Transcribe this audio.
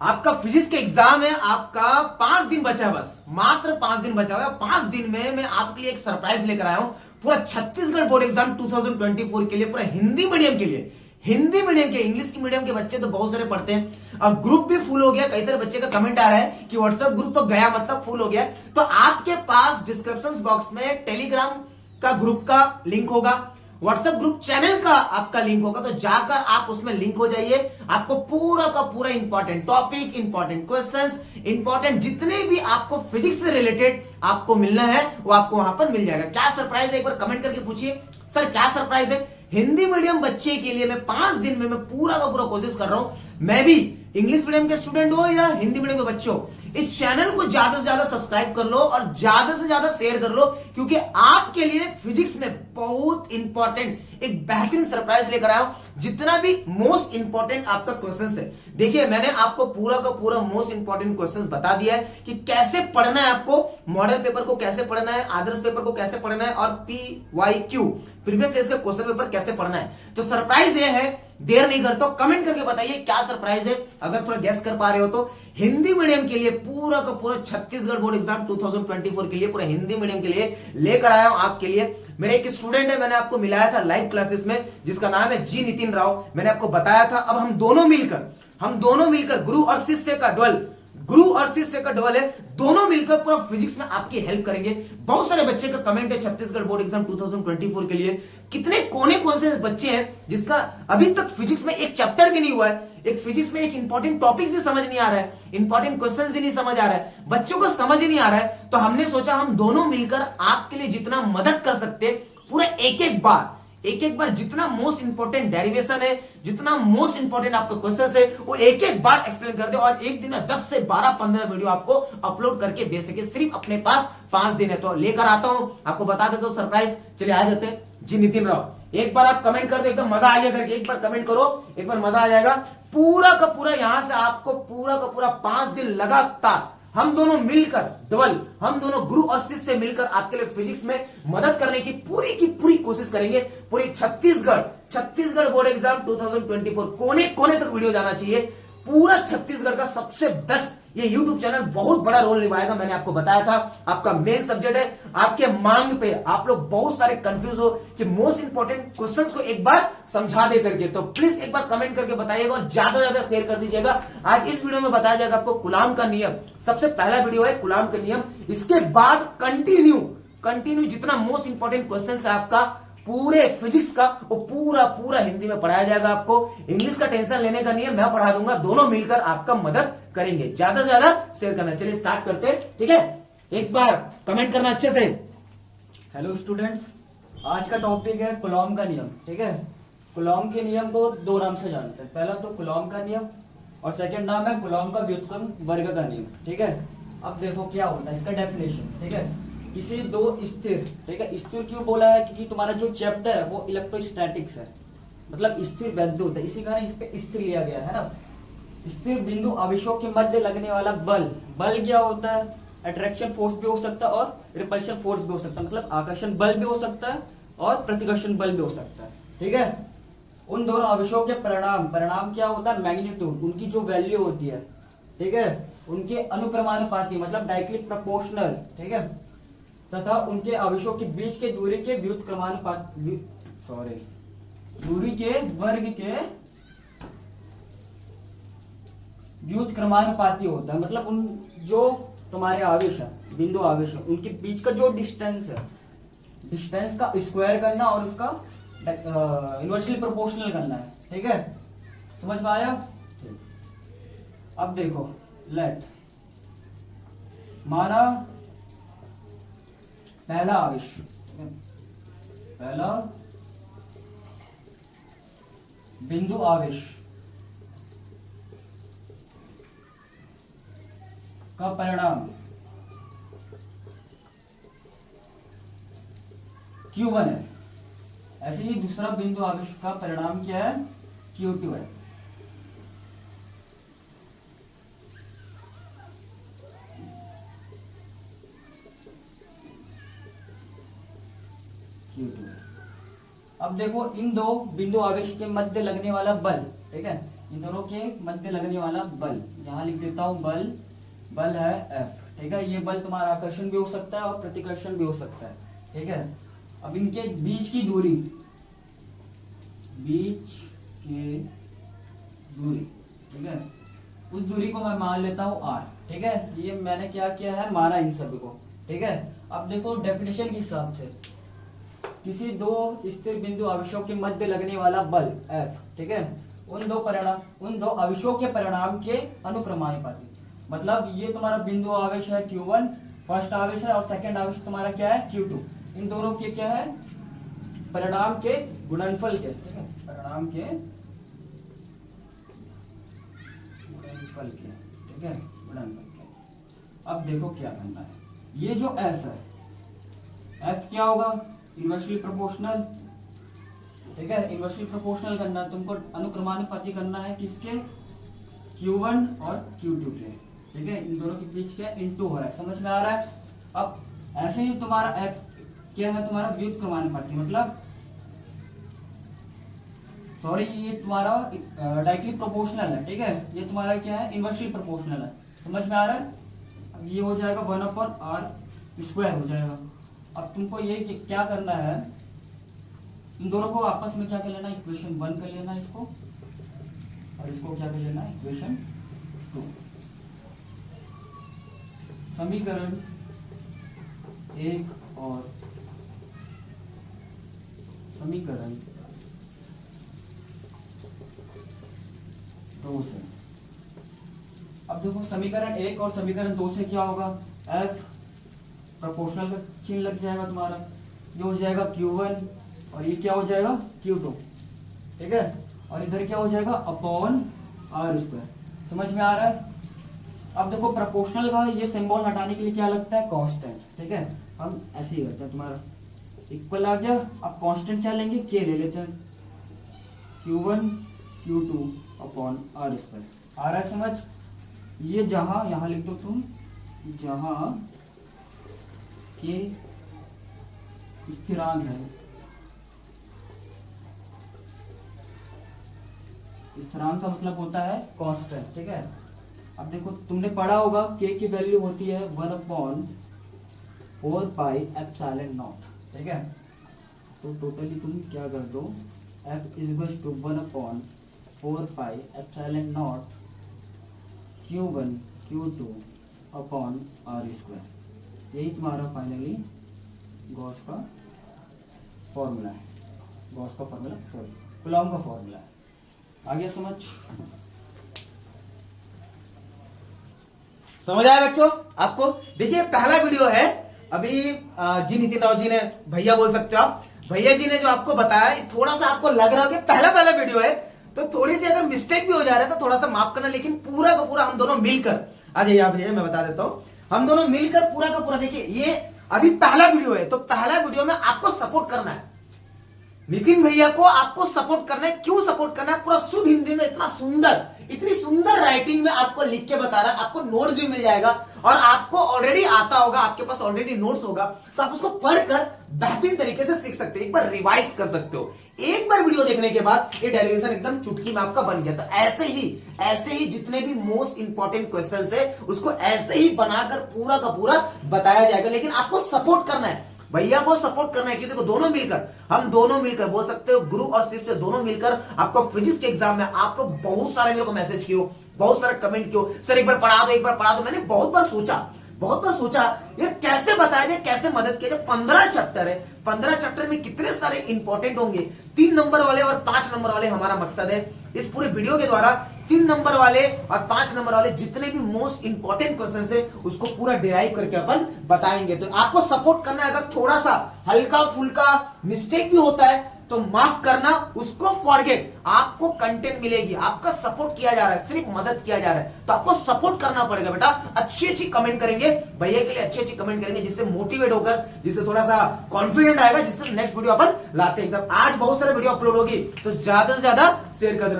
आपका फिजिक्स के एग्जाम है, आपका 5 दिन बचा है, बस मात्र 5 दिन बचा हुआ है। 5 दिन में मैं आपके लिए एक सरप्राइज लेकर आया हूं, पूरा छत्तीसगढ़ बोर्ड एग्जाम 2024 के लिए, पूरा हिंदी मीडियम के लिए। हिंदी मीडियम के, इंग्लिश की मीडियम के बच्चे तो बहुत सारे पढ़ते हैं। अब ग्रुप भी फुल हो गया, कई सारे बच्चे का कमेंट आ रहा है कि व्हाट्सएप ग्रुप तो गया, मतलब फुल हो गया। तो आपके पास डिस्क्रिप्शन बॉक्स में टेलीग्राम का ग्रुप का लिंक होगा, व्हाट्सएप ग्रुप चैनल का आपका लिंक होगा, तो जाकर आप उसमें लिंक हो जाइए। आपको पूरा का पूरा important topic, important questions, important जितने भी आपको फिजिक्स से रिलेटेड आपको मिलना है वो आपको वहां पर मिल जाएगा। क्या सरप्राइज है, एक बार कमेंट करके पूछिए सर क्या सरप्राइज है। हिंदी मीडियम बच्चे के लिए मैं 5 दिन में मैं पूरा का पूरा कोशिश कर रहा हूं। मैं भी इंग्लिश मीडियम के स्टूडेंट हो या हिंदी मीडियम के बच्चे हो, इस चैनल को ज्यादा से ज्यादा सब्सक्राइब कर लो और ज्यादा से ज्यादा शेयर कर लो, क्योंकि आपके लिए फिजिक्स में बहुत इंपॉर्टेंट एक बेहतरीन सरप्राइज लेकर आया हूं। जितना भी मोस्ट इंपॉर्टेंट आपका क्वेश्चन है, देखिए मैंने आपको पूरा का पूरा मोस्ट इंपॉर्टेंट क्वेश्चन बता दिया है कि कैसे पढ़ना है, आपको मॉडल पेपर को कैसे पढ़ना है, आदर्श पेपर को कैसे पढ़ना है, और PYQ प्रीवियस ईयर के क्वेश्चन पेपर कैसे पढ़ना है। तो सरप्राइज ये है, देर नहीं करता, कमेंट करके बताइए क्या सरप्राइज है। अगर थोड़ा गेस कर पा रहे हो तो हिंदी मीडियम के लिए पूरा का पूरा छत्तीसगढ़ बोर्ड एग्जाम 2024 के लिए, पूरा हिंदी मीडियम के लिए लेकर आया हूं आपके लिए। मेरे एक स्टूडेंट है, मैंने आपको मिलाया था लाइव क्लासेस में, जिसका नाम है जी नितिन राव। मैंने आपको बताया था, अब हम दोनों मिलकर गुरु और शिष्य का ड्वेल, गुरु और शिष्य का ड्वेल है, दोनों मिलकर पूरा फिजिक्स में आपकी हेल्प करेंगे। बहुत सारे बच्चे का कमेंट है छत्तीसगढ़ बोर्ड एग्जाम 2024 के लिए, कितने कौन से बच्चे हैं जिसका अभी तक फिजिक्स में एक चैप्टर भी नहीं हुआ है, एक फिजिक्स में एक इंपॉर्टेंट टॉपिक्स भी समझ नहीं आ रहा है, इंपॉर्टेंट क्वेश्चंस भी नहीं समझ आ रहा है, बच्चों को समझ ही नहीं आ रहा है। तो हमने सोचा हम दोनों मिलकर आपके लिए जितना मदद कर सकते हैं, पूरा एक बार जितना मोस्ट इंपॉर्टेंट डेरिवेशन है, जितना मोस्ट इंपॉर्टेंट आपका क्वेश्चन है, वो एक बार एक्सप्लेन कर दे, और एक दिन में 10 से 12-15 वीडियो आपको अपलोड करके दे सके। सिर्फ अपने पास 5 दिन है, तो लेकर आता हूं, आपको बता देता हूं सरप्राइज। चलिए आ जाते हैं जी नितिन राव। एक बार आप कमेंट कर दो, एकदम मजा आ जाएगा, एक बार कमेंट करो, एक बार मजा आ जाएगा। पूरा का पूरा यहां से आपको पूरा का पूरा 5 दिन लगातार हम दोनों मिलकर डबल, हम दोनों गुरु और शिष्य से मिलकर आपके लिए फिजिक्स में मदद करने की पूरी कोशिश करेंगे। पूरी छत्तीसगढ़ बोर्ड एग्जाम 2024 कोने कोने तक वीडियो जाना चाहिए। पूरा छत्तीसगढ़ का सबसे बेस्ट ये YouTube चैनल बहुत बड़ा रोल निभाएगा। मैंने आपको बताया था, आपका मेन सब्जेक्ट है, आपके मांग पे आप लोग बहुत सारे कंफ्यूज हो कि मोस्ट इंपॉर्टेंट क्वेश्चंस को एक बार समझा दे करके, तो प्लीज एक बार कमेंट करके बताइएगा और ज्यादा से ज्यादा शेयर कर दीजिएगा। आज इस वीडियो में बताया जाएगा आपको कूलाम का नियम, सबसे पहला वीडियो है कूलाम का नियम। इसके बाद कंटिन्यू जितना मोस्ट इंपॉर्टेंट क्वेश्चन है आपका पूरे फिजिक्स का, वो पूरा हिंदी में पढ़ाया जाएगा आपको। इंग्लिश का टेंशन लेने का नहीं है, मैं पढ़ा दूंगा, दोनों मिलकर आपका मदद करेंगे। ज्यादा से ज्यादा शेयर करना। चलिए स्टार्ट करते हैं, ठीक है। एक बार कमेंट करना अच्छे से। हेलो स्टूडेंट्स, आज का टॉपिक है कूलॉम का नियम, ठीक है। कूलॉम के नियम को 2 नाम से जानते हैं, पहला तो कूलॉम का नियम और सेकंड नाम है कूलॉम का व्युत्क्रम वर्ग का नियम, ठीक है। अब देखो क्या होता है इसका डेफिनेशन, ठीक है। किसी 2 स्थिर, ठीक है, स्थिर क्यों बोला है, क्योंकि तुम्हारा जो चैप्टर है वो इलेक्ट्रोस्टैटिक्स है, मतलब स्थिर वैद्युत है, इसी कारण इस पे स्थिर लिया गया है ना। स्थिर बिंदु आवेशों के मध्य लगने वाला बल क्या होता है, अट्रैक्शन फोर्स भी हो सकता है और रिपल्शन फोर्स भी हो सकता है, मतलब आकर्षण बल भी हो सकता है और प्रतिकर्षण बल भी हो सकता है, ठीक है। उन दोनों आवेशों के परिणाम क्या होता है, मैग्नीट्यूड, उनकी जो वैल्यू होती है, ठीक है, उनके अनुक्रमानुपाती मतलब डायरेक्टली प्रोपोर्शनल, ठीक है, तथा उनके आवेशों के बीच के दूरी के व्युत्क्रमानुपात, दूरी के वर्ग के व्युत्क्रमानुपाती होता है, मतलब उन जो तुम्हारे आवेश है, बिंदु आवेश है, उनके बीच का जो डिस्टेंस है, डिस्टेंस का स्क्वायर करना और उसका इनवर्सली प्रोपोर्शनल करना है, ठीक है। समझ में आया। अब देखो, लेट माना पहला आवेश, पहला बिंदु आवेश का परिणाम Q1 है, ऐसे ही दूसरा बिंदु आवेश का परिणाम क्या है, Q2 है। Q2 है। अब देखो इन 2 बिंदु आवेश के मध्य लगने वाला बल, ठीक है, इन दोनों के मध्य लगने वाला बल, यहाँ लिख देता हूं बल, बल है F, ठीक है। ये बल तुम्हारा आकर्षण भी हो सकता है और प्रतिकर्षण भी हो सकता है, ठीक है। अब इनके बीच की दूरी, बीच के दूरी, ठीक है, उस दूरी को मैं मान लेता हूं R, ठीक है। ये मैंने क्या किया है, माना इन सभी को, ठीक है। अब देखो डेफिनेशन के हिसाब से किसी दो स्थिर बिंदु आवेशों के मध्य लगने वाला बल F, ठीक है, उन दो आवेशों के परिणाम के अनुक्रमानुपाती। मतलब ये तुम्हारा बिंदु आवेश है Q1, फर्स्ट आवेश है, और सेकंड आवेश तुम्हारा क्या है Q2। इन दोनों के क्या है, परिणाम के गुणनफल के, ठीक है, परिणाम के गुणनफल के, ठीक है, गुणनफल के। अब देखो क्या करना है, ये जो F है, F क्या होगा, इनवर्सली प्रोपोर्शनल, ठीक है, इनवर्सली प्रोपोर्शनल करना है तुमको, अनुक्रमानुपाती करना है किसके, Q1 और Q2 के, ठीक है। इन दोनों के बीच क्या इनटू हो रहा है, समझ में आ रहा है। अब ऐसे ही तुम्हारा F क्या है, तुम्हारा व्युत्क्रमानुपाती, मतलब सॉरी ये तुम्हारा डायरेक्टली प्रोपोर्शनल है, ठीक है। ये तुम्हारा क्या है, इनवर्सली प्रोपोर्शनल है, समझ में आ रहा है। अब ये हो जाएगा 1/r² हो जाएगा। अब तुमको ये क्या करना है, इन दोनों को आपस में क्या कर लेना, इक्वेशन 1 कर लेना इसको, और इसको क्या कर लेना, इक्वेशन 2। समीकरण 1 और समीकरण 2 से। अब देखो समीकरण 1 और समीकरण 2 से क्या होगा, F प्रोपोर्शनल का चिन्ह लग जाएगा तुम्हारा, ये हो जाएगा Q1 और ये क्या हो जाएगा Q2, ठीक है। और इधर क्या हो जाएगा अपॉन R², समझ में आ रहा है। अब देखो प्रोपोर्शनल का ये सिंबल हटाने के लिए क्या लगता है, कांस्टेंट, ठीक है। हम ऐसे ही करते हैं, तुम्हारा इक्वल आ गया। अब कांस्टेंट क्या लेंगे, K ले लेते हैं, Q1 Q2 अपॉन R²। आ रहा है समझ। ये जहां, यहां लिख दो तुम, जहां के स्थिरांक है, स्थिरांक का मतलब होता है कांस्टेंट, ठीक है। अब देखो तुमने पढ़ा होगा k की वैल्यू होती है 1/4πε0, ठीक है। तो टोटली तुम क्या कर दो, F = 1/4πε0 Q1 Q2 upon R²। यही तुम्हारा फाइनली गॉस का फॉर्मूला है, गॉस का फॉर्मूला, सॉरी कूलॉम का फॉर्मूला है। आगे समझ आया बच्चों आपको। देखिए पहला वीडियो है, अभी जी नितिन राव जी ने, भैया बोल सकते हो आप, भैया जी ने जो आपको बताया, थोड़ा सा आपको लग रहा हो कि पहला वीडियो है, तो थोड़ी सी अगर मिस्टेक भी हो जा रहा है तो थोड़ा सा माफ करना, लेकिन पूरा का पूरा हम दोनों मिलकर, आ जाइए आप, मैं बता देता हूं, हम दोनों मिलकर पूरा का पूरा, देखिए ये अभी पहला वीडियो है, तो पहला वीडियो में आपको सपोर्ट करना है, नितिन भैया को आपको सपोर्ट करना है। क्यों सपोर्ट करना है, पूरा शुद्ध हिंदी में इतना सुंदर, इतनी सुंदर राइटिंग में आपको लिख के बता रहा है, आपको नोट भी मिल जाएगा, और आपको ऑलरेडी आता होगा, आपके पास ऑलरेडी नोट्स होगा, तो आप उसको पढ़कर बेहतरीन तरीके से सीख सकते हो, एक बार रिवाइज कर सकते हो। एक बार वीडियो देखने के बाद ये डेरिवेशन एकदम चुटकी में आपका बन गया। तो ऐसे ही जितने भी मोस्ट इंपॉर्टेंट क्वेश्चंस है उसको ऐसे ही बनाकर पूरा का पूरा बताया जाएगा, लेकिन आपको सपोर्ट करना है, भैया को सपोर्ट करना है। क्योंकि देखो दोनों मिलकर, हम दोनों मिलकर बोल सकते हो, गुरु और शिष्य दोनों मिलकर आपको फिजिक्स के एग्जाम में आप लोग बहुत सारे मेरे को मैसेज किए, बहुत सारे कमेंट किए, सर एक बार पढ़ा दो, एक बार पढ़ा दो। मैंने बहुत बार सोचा ये कैसे बताया जाए, कैसे मदद किया जाए। 15 चैप्टर है, 15 चैप्टर में कितने सारे इंपॉर्टेंट होंगे, 3 नंबर वाले और 5 नंबर वाले हमारा मकसद है इस पूरे वीडियो के द्वारा। 3 नंबर वाले और 5 नंबर वाले जितने भी मोस्ट इंपॉर्टेंट क्वेश्चन है उसको पूरा डिराइव करके अपन बताएंगे। तो आपको सपोर्ट करना है, अगर थोड़ा सा हल्का फुल्का मिस्टेक भी होता है तो माफ करना, उसको फॉरगेट, आपको कंटेंट मिलेगी, आपका सपोर्ट किया जा रहा है, सिर्फ मदद किया जा रहा है, तो आपको सपोर्ट करना पड़ेगा बेटा। अच्छी कमेंट करेंगे भैया के लिए, अच्छी कमेंट करेंगे, जिससे मोटिवेट होकर, जिससे थोड़ा सा कॉन्फिडेंट आएगा, जिससे नेक्स्ट वीडियो अपन लाते हैं। आज बहुत सारे वीडियो अपलोड होगी, तो ज्यादा से ज्यादा शेयर कर देना।